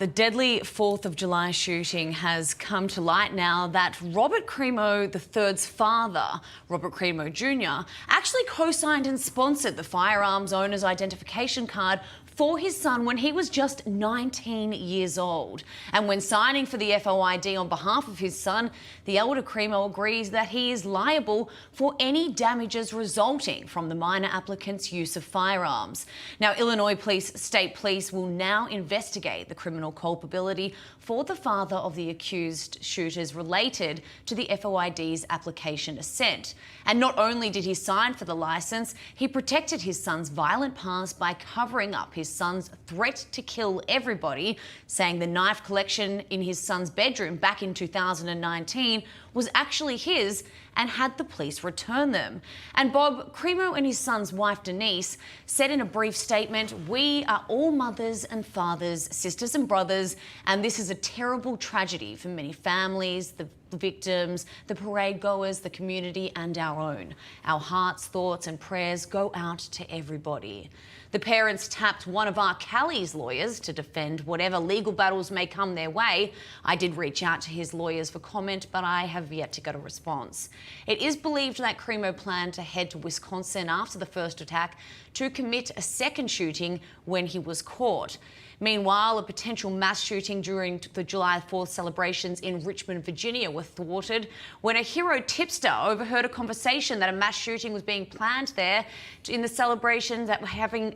The deadly 4th of July shooting has come to light now that Robert Crimo III's father, Robert Crimo Jr., actually co-signed and sponsored the firearms owner's identification card for his son when he was just 19 years old. And when signing for the FOID on behalf of his son, the elder Crimo agrees that he is liable for any damages resulting from the minor applicant's use of firearms. Now, Illinois State Police will now investigate the criminal culpability for the father of the accused shooters related to the FOID's application assent. And not only did he sign for the license, he protected his son's violent past by covering up his son's threat to kill everybody, saying the knife collection in his son's bedroom back in 2019 was actually his and had the police return them. And Bob, Crimo and his son's wife Denise said in a brief statement, "We are all mothers and fathers, sisters and brothers, and this is a terrible tragedy for many families, the victims, the parade goers, the community and our own. Our hearts, thoughts and prayers go out to everybody." The parents tapped one of R. Kelly's lawyers to defend whatever legal battles may come their way. I did reach out to his lawyers for comment, but I have yet to get a response. It is believed that Crimo planned to head to Wisconsin after the first attack to commit a second shooting when he was caught. Meanwhile, a potential mass shooting during the July 4th celebrations in Richmond, Virginia were thwarted when a hero tipster overheard a conversation that a mass shooting was being planned there in the celebrations that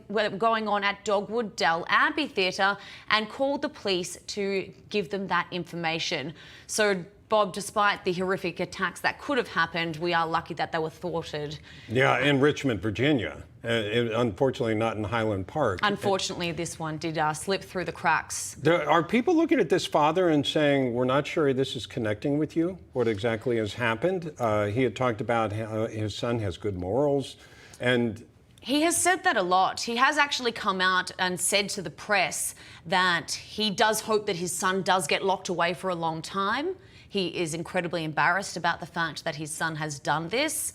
were going on at Dogwood Dell Amphitheatre and called the police to give them that information. So, Bob, despite the horrific attacks that could have happened, we are lucky that they were thwarted. Yeah, in Richmond, Virginia. Unfortunately, not in Highland Park. Unfortunately, this one did slip through the cracks. Are people looking at this father and saying, we're not sure this is connecting with you? What exactly has happened? He had talked about how his son has good morals, and he has said that a lot. He has actually come out and said to the press that he does hope that his son does get locked away for a long time. He is incredibly embarrassed about the fact that his son has done this.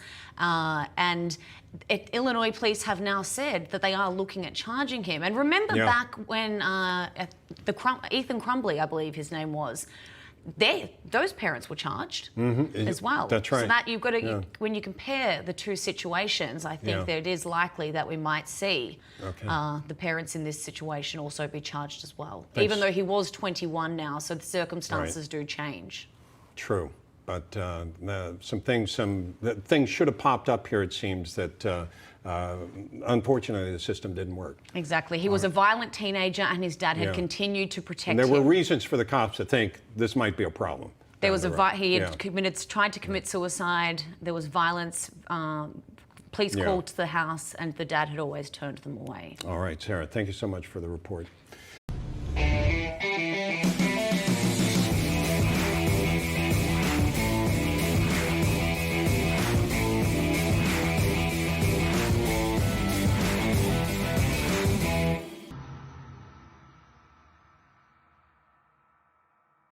Illinois police have now said that they are looking at charging him. And remember back when Ethan Crumbley, I believe his name was, those parents were charged as well. That's right. So that you've got to, when you compare the two situations, I think that it is likely that we might see the parents in this situation also be charged as well. Even though he was 21 now, so the circumstances do change. True, but some things should have popped up here. It seems that unfortunately the system didn't work. Exactly. He was a violent teenager, and his dad had continued to protect him. There were reasons for the cops to think this might be a problem. There was he had tried to commit suicide. There was violence. Police called to the house, and the dad had always turned them away. All right, Sarah. Thank you so much for the report.